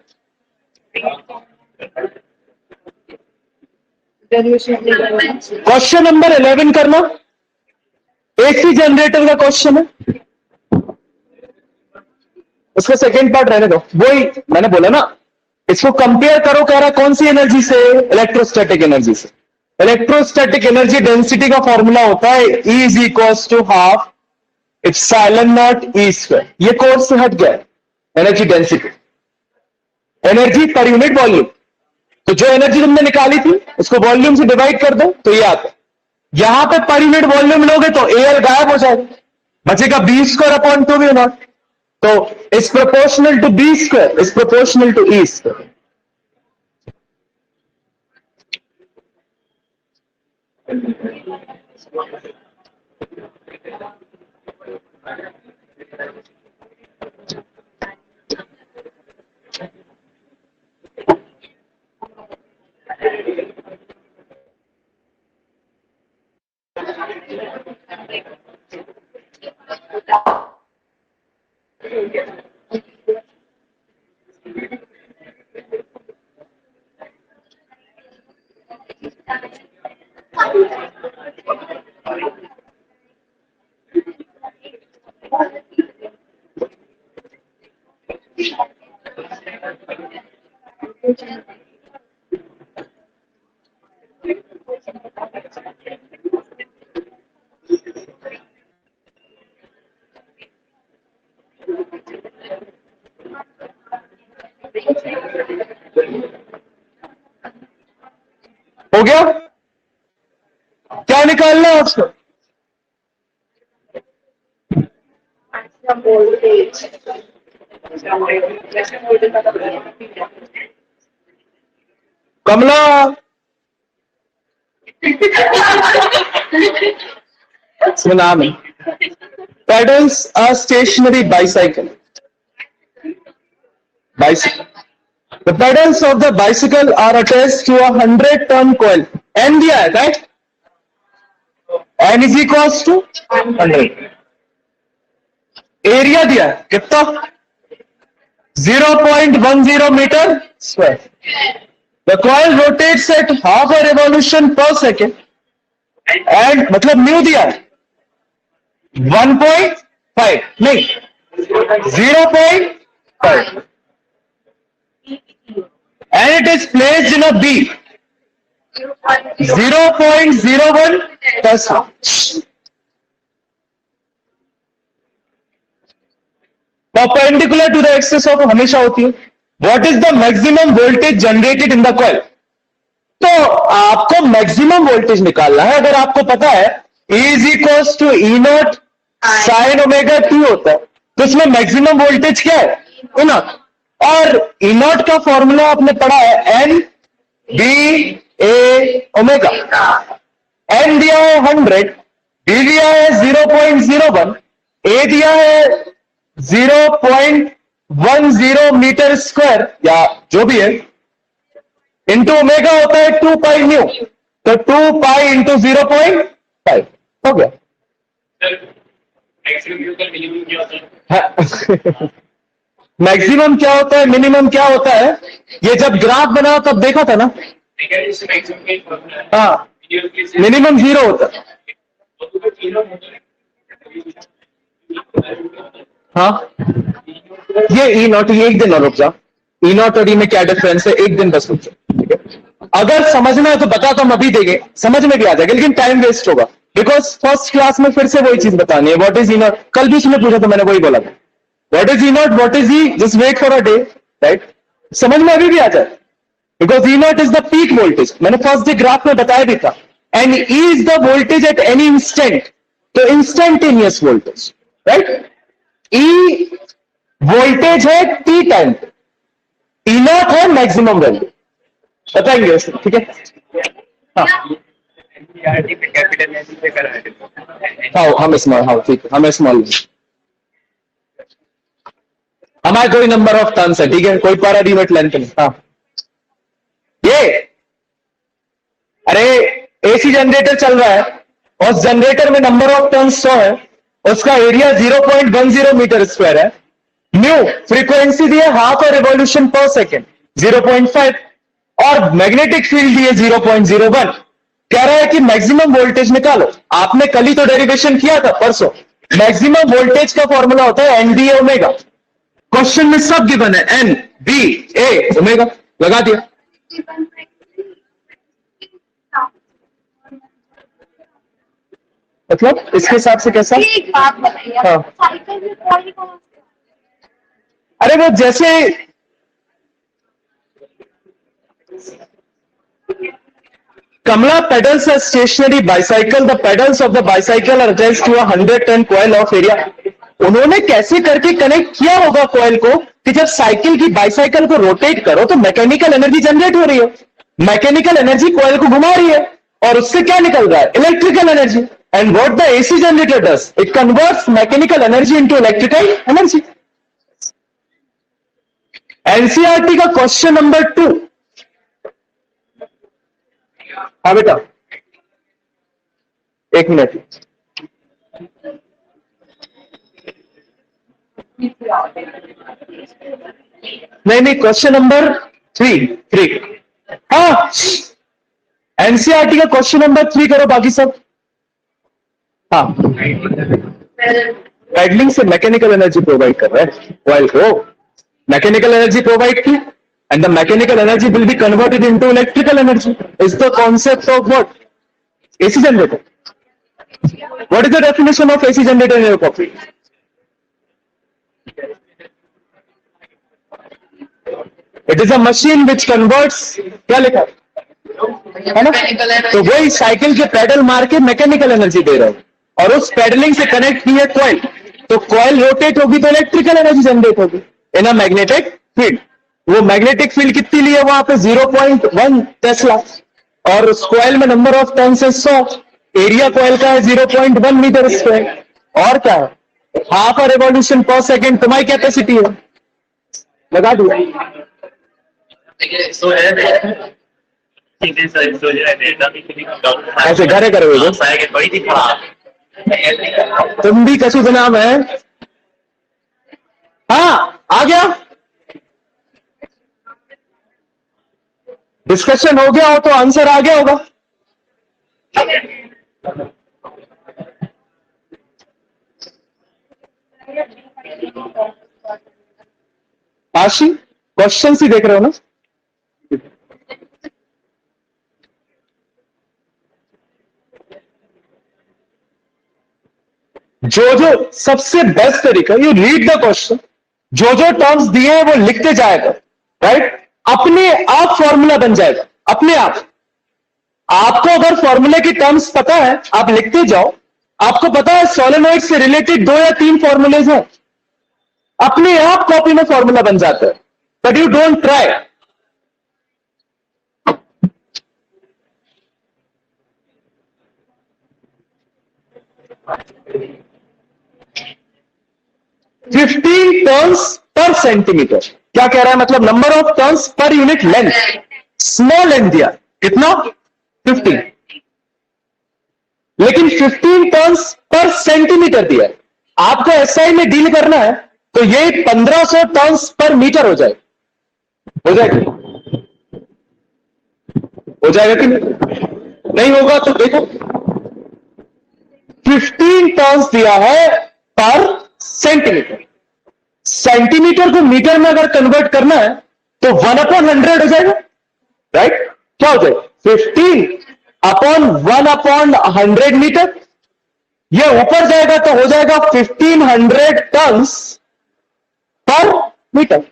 क्वेश्चन नंबर 11 करना, एसी जनरेटर का क्वेश्चन है, उसका सेकेंड पार्ट रहने दो, वही मैंने बोला ना, इसको कंपेयर करो, कह रहा कौन सी एनर्जी से, इलेक्ट्रोस्टैटिक एनर्जी से। इलेक्ट्रोस्टैटिक एनर्जी डेंसिटी का फॉर्मूला होता है E is equal to half epsilon not E square, ये कोर्स से हट गया energy density, energy per unit volume, तो जो एनर्जी तुमने निकाली थी उसको वॉल्यूम से डिवाइड कर दो तो ये आता है, यहां पे पर यूनिट वॉल्यूम लोगे तो एयर गायब हो जाएगा, बचेगा B square upon 2 V naught, तो is proportional to B square is proportional to E square. हो गया, क्या निकालना है आपको, कमला इसमें नाम है, pedals a stationary bicycle, bicycle. The pedals of the bicycle are attached to a 100-ton coil. N दिया है, right? N is equals to 100. Area दिया है कितना, 0.10 metre square. The coil rotates at half a revolution per second. And मतलब new दिया है 1.5 नहीं 0.5 and it is placed in a B 0.01 Tesla. Perpendicular to the axis of हमेशा होती है. What is the maximum voltage generated in the coil? तो आपको maximum voltage निकालना है. अगर आपको पता है E is equals to E not sine omega T होता है, तो इसमें मैक्सिमम वोल्टेज क्या है, E नॉट. और E नॉट का फॉर्मूला आपने पढ़ा है N बी ए ओमेगा. N दिया है 100, B दिया है 0.01, A दिया है 0.10 मीटर स्क्वायर या जो भी है, इंटू ओमेगा होता है 2 पाई न्यू, तो 2 पाई इंटू 0.5 हो गया. मैक्सिमम क्या होता है, मिनिमम क्या होता है, ये जब ग्राफ बनाओ तब देखा था ना. हाँ, मिनिमम 0 होता है. हाँ ये ई नॉट, ये एक दिन और रुक जाओ, ई नॉट और ई में क्या डिफरेंस है, एक दिन बस रुक जाओ, ठीक है। अगर समझना है तो बता तो हम अभी देंगे, समझ में भी आ जाएगा, लेकिन टाइम वेस्ट होगा, बिकॉज फर्स्ट क्लास में फिर से वही चीज बतानी है। व्हाट इज ई नॉट, कल भी उसने पूछा तो मैंने वही बोला था, what is E not, what is E, just wait for a day, right, समझ में अभी भी आ जाए, because E not is the peak voltage, मैंने फर्स्ट डे ग्राफ में बताया भी था, and E is the voltage at any instant, तो instantaneous voltage, right. E voltage है टी टाइम, ई नॉट है मैक्सिमम वैल्यू, बताएंगे उसको, ठीक है। हाँ हाँ, हम स्मॉल, हाँ ठीक है, हम स्मॉल, हमारे कोई नंबर ऑफ टर्न्स है, ठीक है, कोई पर यूनिट लेंथ नहीं। हाँ ये, अरे एसी जनरेटर चल रहा है, और जनरेटर में नंबर ऑफ टर्न्स 100 है, उसका एरिया 0.10 मीटर स्क्वायर है, न्यू फ्रीक्वेंसी दी है हाफ और रिवॉल्यूशन पर सेकेंड 0.5, और मैग्नेटिक फील्ड दी है 0.01, कह रहा है कि मैक्सिमम वोल्टेज निकालो। आपने कल ही तो डेरिवेशन किया था परसों, मैक्सिमम वोल्टेज का फॉर्मूला होता है एन बी ए ओमेगा, क्वेश्चन में सब गिवन है, एन बी ए ओमेगा, लगा दिया। मतलब इसके हिसाब से कैसा, एक बात बताइए, हाँ। साइकिल में कॉइल कौन सा? अरे वो जैसे Kamala pedals a stationary bicycle. The pedals of the bicycle are attached to a 110 coil of area. उन्होंने कैसे करके कनेक्ट किया होगा कॉइल को कि जब साइकिल की बाइसाइकिल को रोटेट करो तो मैकेनिकल एनर्जी जनरेट हो रही है, मैकेनिकल एनर्जी कॉइल को घुमा रही है, और उससे क्या निकल रहा है, electrical energy. And what the AC generator does, it converts mechanical energy into electrical energy. NCERT का क्वेश्चन नंबर 2, हाँ बेटा एक मिनट, नहीं क्वेश्चन नंबर 3, हाँ एनसीईआरटी का क्वेश्चन नंबर 3 करो, बाकी सब हाँ। पैडलिंग से मैकेनिकल एनर्जी प्रोवाइड कर रहा है कॉइल को, मैकेनिकल एनर्जी प्रोवाइड की, and the mechanical energy will be converted into electrical energy. Is the concept of what? AC generator. What is the definition of AC generator in your copy? It is a machine which converts, क्या लिखा है ना, तो वही cycle के pedal मार के mechanical energy दे रहा है, और उस पेडलिंग से कनेक्ट की है कॉइल, तो कॉइल रोटेट होगी तो इलेक्ट्रिकल एनर्जी जनरेट होगी इन अ मैग्नेटिक फील्ड। वो मैग्नेटिक फील्ड कितनी ली है वहां पे 0.1 टेस्ला, और उस कॉइल में नंबर ऑफ टर्न्स है 100, एरिया कॉइल का है 0.1 मीटर स्क्वायर, और क्या है, हाफ रिवॉल्यूशन पर सेकेंड तुम्हारी कैपेसिटी है, लगा दिया। ऐसे घरे करे हुए तुम भी कछु नाम है, हाँ आ गया, डिस्कशन हो गया हो तो आंसर आ गया होगा। आशी क्वेश्चन ही देख रहे हो ना, जो सबसे बेस्ट तरीका, यू रीड द क्वेश्चन, जो टर्म्स दिए हैं वो लिखते जाएगा, राइट, अपने आप फॉर्मूला बन जाएगा अपने आप। आपको अगर फॉर्मूले की टर्म्स पता है आप लिखते जाओ, आपको पता है सोलेनॉइड से रिलेटेड 2 या 3 फॉर्मूलेज हैं, अपने आप कॉपी में फॉर्मूला बन जाता है, but you don't try. Fifteen turns per centimetre, क्या कह रहा है, मतलब number of turns per unit length, small N दिया कितना 15, लेकिन 15 टर्न्स पर सेंटीमीटर दिया है। आपको एसआई में डील करना है तो ये 1500 टर्न्स पर मीटर हो जाए, हो जाएगा, हो जाएगा कि नहीं होगा, तो देखो 15 टर्न्स दिया है पर सेंटीमीटर, सेंटीमीटर को मीटर में अगर कन्वर्ट करना है तो 1/100 हो जाएगा, राइट? क्या हो जाएगा? 15/1/100 मीटर। ये ऊपर जाएगा तो हो जाएगा 1500 टन्स पर मीटर।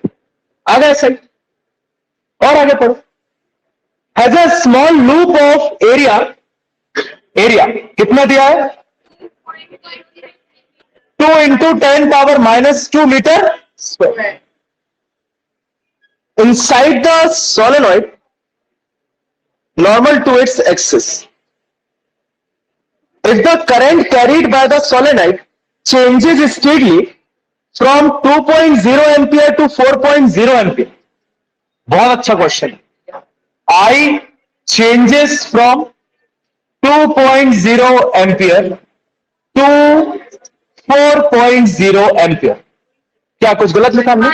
आ गया सही? और आगे पढ़ो। Has a small loop of area, area कितना दिया है? 2 × 10⁻² metre square. Inside the solenoid, normal to its axis. If the current carried by the solenoid changes steadily from 2.0 ampere to 4.0 ampere. बहुत अच्छा question. I changes from 2.0 ampere to 4.0 ampere. क्या कुछ गलत लिखा हमने?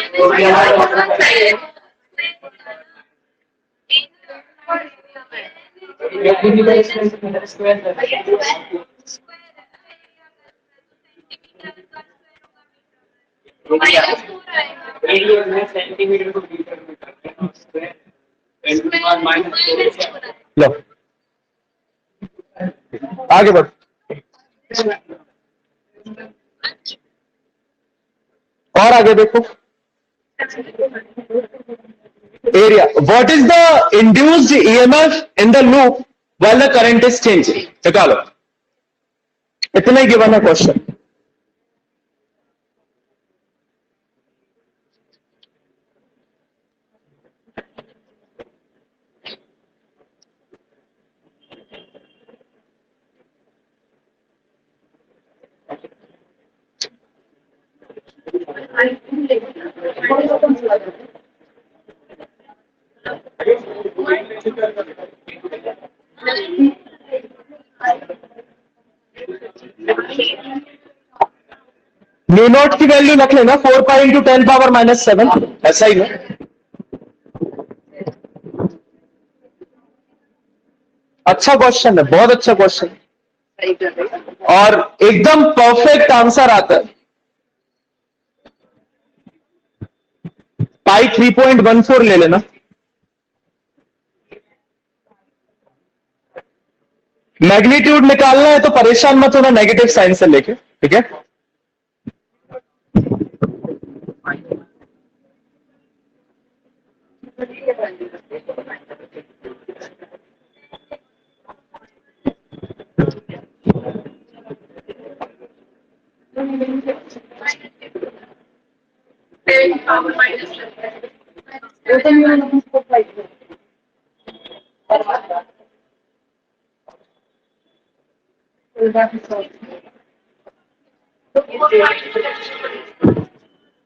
सेंटीमीटर को मीटर में करते हैं स्क्वायर लो आगे बढ़। और आगे देखो। Area, what is the induced EMF in the loop while the current is changing? निकालो। इतना ही गिवन है क्वेश्चन। न्यू नॉट की वैल्यू रख लेना 4 पाई × 10⁻⁷, ऐसा ही ना? अच्छा क्वेश्चन है, बहुत अच्छा क्वेश्चन, और एकदम परफेक्ट आंसर आता है। पाई 3.14 ले लेना। मैग्नीट्यूड निकालना है तो परेशान मत होना नेगेटिव साइन से लेके, ठीक है?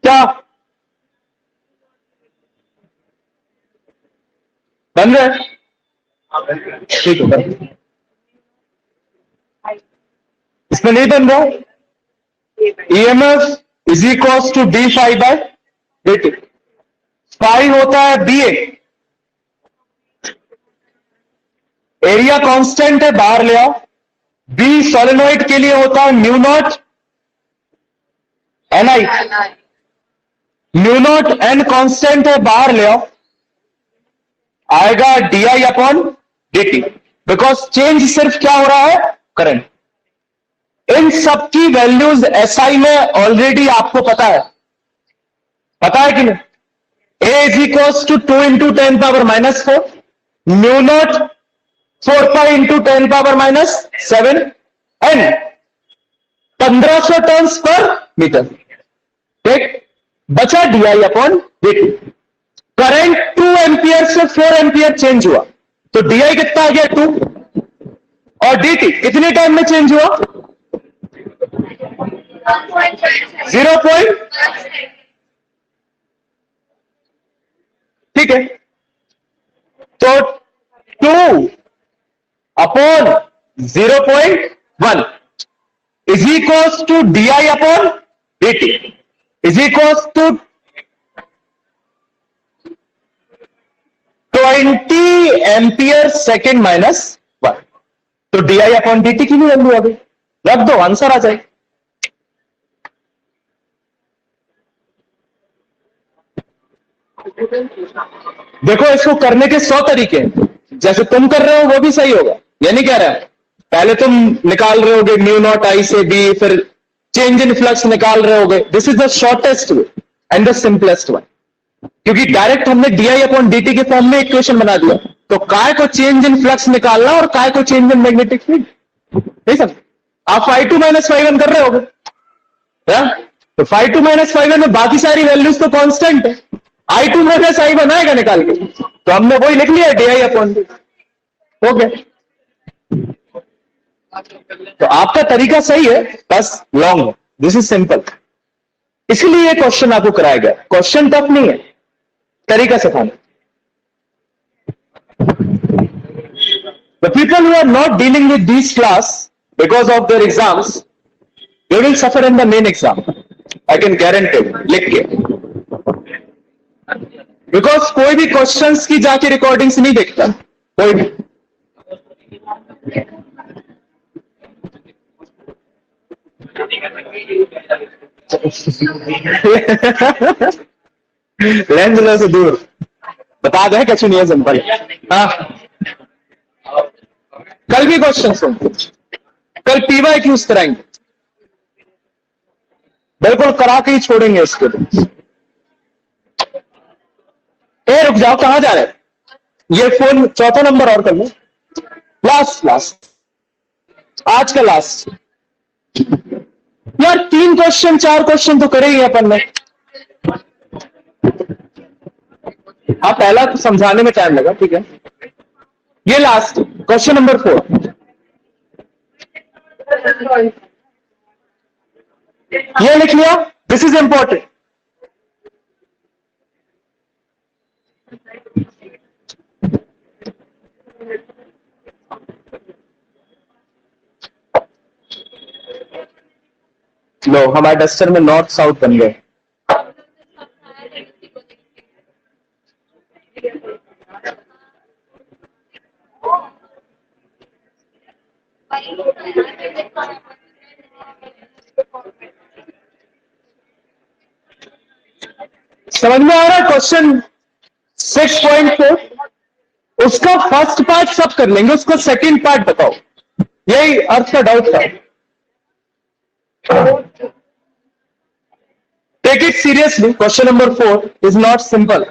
क्या बन रहा है? ठीक है, इसमें नहीं बन रहा। EMF is equal to D phi by dt। Phi होता है बीए, एरिया कांस्टेंट है, बाहर ले आओ। बी सोलेनॉइड के लिए होता है mu not N I, mu not N constant है, बाहर ले आओ। आएगा di/dt, बिकॉज चेंज सिर्फ क्या हो रहा है? करंट। इन सबकी वैल्यूज एसआई में ऑलरेडी आपको पता है कि नहीं? A is equal to 2 × 10⁻⁻4, mu naught 4 pi × 10⁻⁷, N 1500 turns per metre. ठीक, बचा di/dt। करंट 2 एम्पियर से 4 एम्पियर चेंज हुआ तो di कितना आ गया? 2। और dt कितने टाइम में चेंज हुआ? 0. ठीक है, तो 2/0.1 is equal to di/dt is equal to 20 ampere second -1। तो di/dt की भी वैल्यू आ गई। रख दो, आंसर आ जाए। देखो, इसको करने के 100 तरीके हैं। जैसे तुम कर रहे हो वो भी सही होगा, ये नहीं कह रहा है। पहले तुम निकाल रहे होगे म्यू नॉट आई से बी, फिर चेंज इन फ्लक्स निकाल रहे होगे। This is the shortest way and the simplest one, क्योंकि डायरेक्ट हमने डी अपॉन डी टी के फॉर्म में इक्वेशन बना दिया। तो काय को चेंज इन फ्लक्स निकालना और काय को चेंज इन मैग्नेटिक फील्ड, ठीक है। आप phi2 माइनस phi1 कर रहे होगे, तो phi2 माइनस phi1 में बाकी सारी वैल्यूज तो कांस्टेंट है। I2 माइनस I1 आएगा निकाल के, तो हमने वही लिख लिया डी अपॉन डी। ओके, तो आपका तरीका सही है, बस लॉन्ग है। दिस इज सिंपल, इसलिए ये क्वेश्चन आपको कराया गया। क्वेश्चन टफ नहीं है, तरीका सिखाना। The people who are not dealing with these class because of their exams, they will suffer in the main exam. I can guarantee, लिख के। Because कोई भी क्वेश्चंस की जाके रिकॉर्डिंग्स नहीं देखता, कोई भी। लेंस लो से दूर बता दे क्या सुनिए सिंपल। हाँ, कल भी क्वेश्चन सुन, कल पीवाई क्यूज कराएंगे, बिल्कुल करा के ही छोड़ेंगे इसके लिए। रुक जाओ, कहां जा रहे हैं? ये फोन चौथा नंबर और कर लो, लास्ट आज का लास्ट। यार 3 क्वेश्चन 4 क्वेश्चन तो करेंगे अपन ने। हाँ, पहला तो समझाने में टाइम लगा, ठीक है। ये लास्ट क्वेश्चन नंबर 4, ये लिख लिया। This is important. लो, हमारे डस्टर में नॉर्थ साउथ बन गए। समझ में आ रहा है? क्वेश्चन 6.4, उसका फर्स्ट पार्ट सब कर लेंगे, उसका सेकंड पार्ट बताओ। यही अर्थ का डाउट था। Take it seriously, question number 4 is not simple.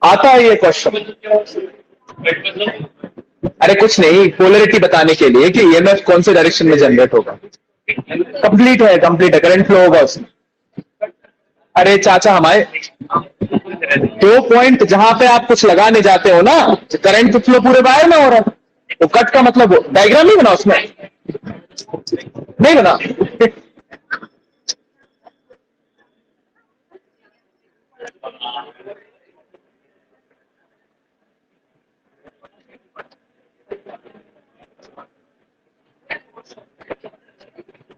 आता है ये क्वेश्चन। अरे कुछ नहीं, पोलरिटी बताने के लिए कि ईएमएफ कौन से डायरेक्शन में जनरेट होगा। कंप्लीट है, करंट फ्लो होगा उसमें। अरे चाचा, हमारे 2 पॉइंट जहां पे आप कुछ लगाने जाते हो ना, करंट फ्लो पूरे वायर में हो रहा है, तो कट का मतलब डायग्राम नहीं बना उसमें, नहीं बना।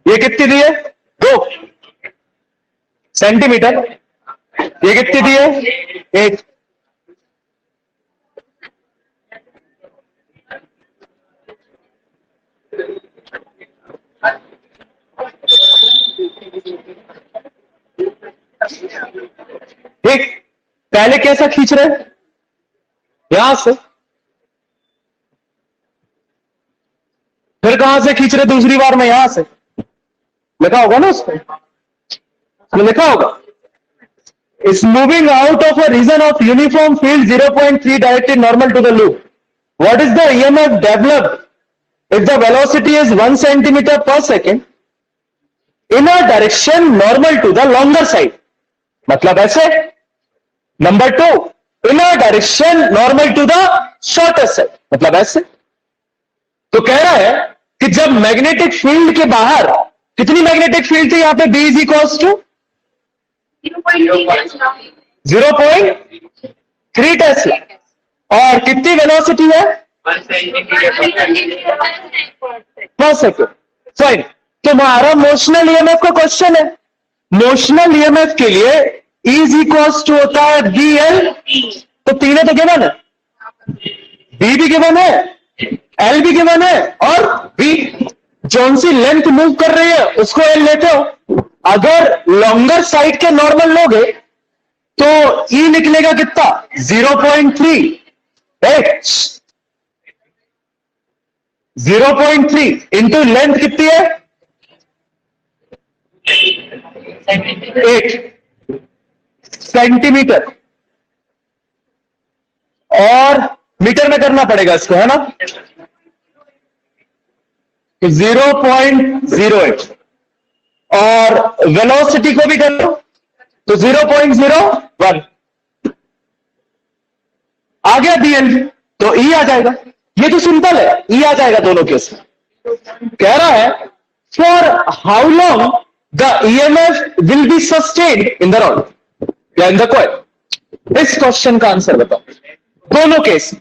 ये कितनी दी है? 2 सेंटीमीटर। ये कितनी दी है? 1। ठीक, पहले कैसा खींच रहे? यहां से। फिर कहां से खींच रहे दूसरी बार में? यहां से। लिखा होगा ना उसमें, लिखा होगा is moving out of a region of uniform field 0.3 directed normal to the loop. What is the EMF developed if the velocity is 1 centimeter per second in a direction normal to the longer side? मतलब ऐसे। Number 2, in a direction normal to the shorter side, मतलब ऐसे। तो कह रहा है कि जब मैग्नेटिक फील्ड के बाहर कितनी मैग्नेटिक फील्ड थी? यहां पे B is equals to 0.3 tesla, और कितनी वेलोसिटी है? 1 सेंटीमीटर पर सेकेंड। फाइन, तुम्हारा मोशनल ईएमएफ का क्वेश्चन है। मोशनल ईएमएफ के लिए E इज इक्वल्स टू होता है BL, तो तीनों तो गिवन है, B भी गिवन है, L भी गिवन है और B। जौन सी लेंथ मूव कर रही है उसको एल लेते हो। अगर लॉन्गर साइड के नॉर्मल लोगे तो ई निकलेगा कितना 0.3, राइट। 0.3 इंटू लेंथ कितनी है 8 सेंटीमीटर, और मीटर में करना पड़ेगा इसको, है ना। 0.08 और वेलोसिटी को भी कर लो तो 0.01 आ गया डीएल, तो ई आ जाएगा। ये तो सिंपल है, ई आ जाएगा दोनों केस में। कह रहा है for how long the EMF will be sustained in the rod या इन द कॉइल। इस क्वेश्चन का आंसर बताओ दोनों केस।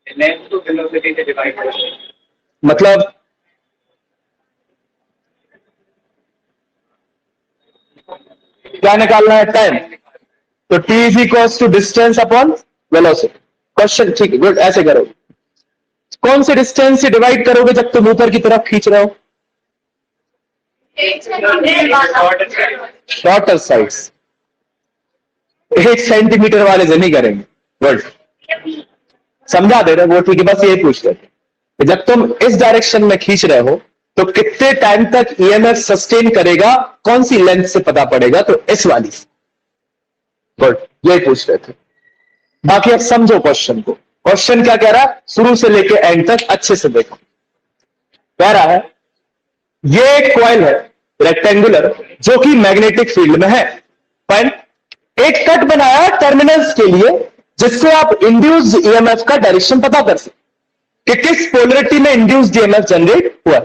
लेंथ तो वेलोसिटी से डिवाइड करेंगे, मतलब क्या निकालना है टाइम, तो T is equals to distance upon velocity. Question ठीक है, गुड, ऐसे करोगे। कौन से डिस्टेंस से डिवाइड करोगे जब तुम ऊपर की तरफ खींच रहे हो? शॉर्टर साइड्स 1 सेंटीमीटर वाले से नहीं करेंगे, गुड, समझा दे रहे वो, ठीक है। बस ये पूछ रहे कि जब तुम इस डायरेक्शन में खींच रहे हो तो कितने टाइम तक ईएमएफ सस्टेन करेगा, कौन सी लेंथ से पता पड़ेगा, तो इस वाली से, गुड, ये पूछ रहे थे। बाकी अब समझो क्वेश्चन को। क्वेश्चन क्या कह रहा है, शुरू से लेके एंड तक अच्छे से देखो। कह रहा है ये एक कॉइल है रेक्टेंगुलर जो कि मैग्नेटिक फील्ड में है। फाइन, एक कट बनाया टर्मिनल्स के लिए जिससे आप इंड्यूस्ड ईएमएफ का डायरेक्शन पता कर सकते कि किस पोलरिटी में इंड्यूस्ड ईएमएफ जनरेट हुआ।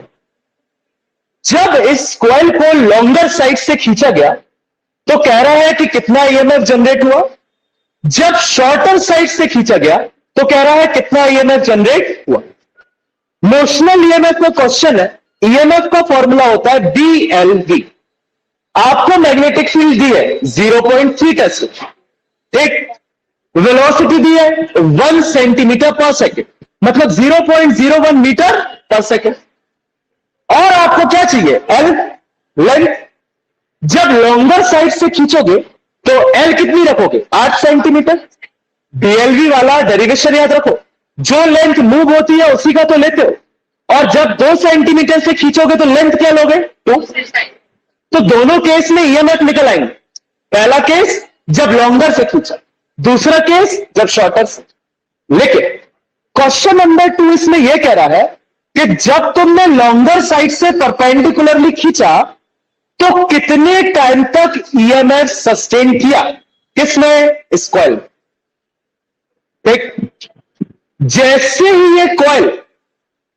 जब इस कॉइल को लॉन्गर साइड से खींचा गया तो कह रहा है कि कितना ईएमएफ जनरेट हुआ। जब शॉर्टर साइड से खींचा गया तो कह रहा है कितना ईएमएफ जनरेट हुआ। मोशनल ईएमएफ में क्वेश्चन है, ईएमएफ का फॉर्मूला होता है BLV। आपको मैग्नेटिक फील्ड दी है 0.3 टेस्ला, ठीक, वेलोसिटी दी है 1 सेंटीमीटर पर सेकेंड, मतलब 0.01 मीटर पर सेकेंड, और आपको क्या चाहिए एल, लेंथ। जब लॉन्गर साइड से खींचोगे तो एल कितनी रखोगे 8 सेंटीमीटर। BLV वाला डेरिवेशन याद रखो, जो लेंथ मूव होती है उसी का तो लेते हो, और जब 2 सेंटीमीटर से खींचोगे तो लेंथ क्या लोगे 2। तो दोनों केस में ईएमएफ निकल आएंगे। पहला केस जब लॉन्गर से खींचा, दूसरा केस जब शॉर्टर से। लेकिन क्वेश्चन नंबर 2 इसमें यह कह रहा है कि जब तुमने लॉन्गर साइड से परपेंडिकुलरली खींचा तो कितने टाइम तक ईएमएफ सस्टेन किया, किसने, इस कॉइल। ठीक, जैसे ही ये कॉइल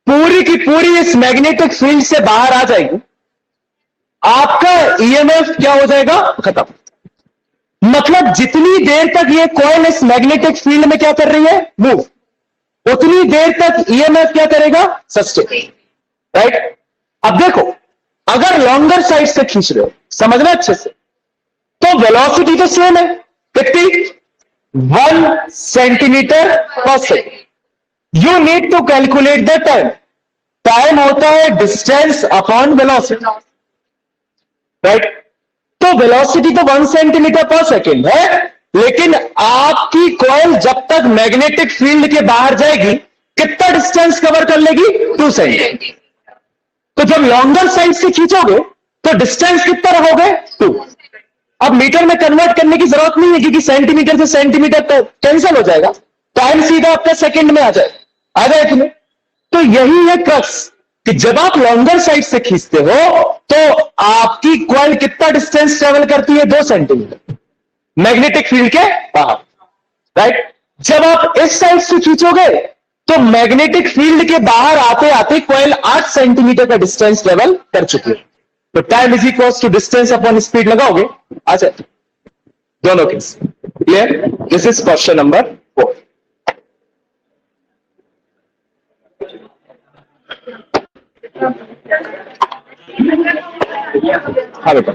पूरी की पूरी इस मैग्नेटिक फील्ड से बाहर आ जाएगी, आपका ईएमएफ क्या हो जाएगा, खत्म। मतलब जितनी देर तक ये कॉइल इस मैग्नेटिक फील्ड में क्या कर रही है, मूव, उतनी देर तक ईएमएफ क्या करेगा, सस्टेन, राइट। अब देखो, अगर लॉन्गर साइड से खींच रहे हो, समझना अच्छे से, तो वेलोसिटी तो सेम है, कितनी, 1 centimetre per second. You need to calculate the time. Time होता है डिस्टेंस अपॉन वेलोसिटी, राइट। तो वेलोसिटी तो 1 सेंटीमीटर पर सेकेंड है, लेकिन आपकी कॉइल जब तक मैग्नेटिक फील्ड के बाहर जाएगी कितना डिस्टेंस कवर कर लेगी, 2 सेंटीमीटर। तो जब लॉन्गर साइड से खींचोगे तो डिस्टेंस कितना रहोगे, 2। अब मीटर में कन्वर्ट करने की जरूरत नहीं है क्योंकि सेंटीमीटर से सेंटीमीटर कैंसिल हो जाएगा, टाइम सीधा आपका सेकंड में आ जाए तुम्हें। तो यही है क्रक्स कि जब आप लॉन्गर साइड से खींचते हो तो आपकी कॉइल कितना डिस्टेंस ट्रेवल करती है, 2 सेंटीमीटर मैग्नेटिक फील्ड के बाहर, राइट। जब आप इस साइड से खींचोगे तो मैग्नेटिक फील्ड के बाहर आते आते कॉइल 8 सेंटीमीटर का डिस्टेंस ट्रेवल कर चुकी है। तो time is equal to distance upon speed लगाओगे, अच्छा दोनों case clear. This is question number 4। हाँ बेटा,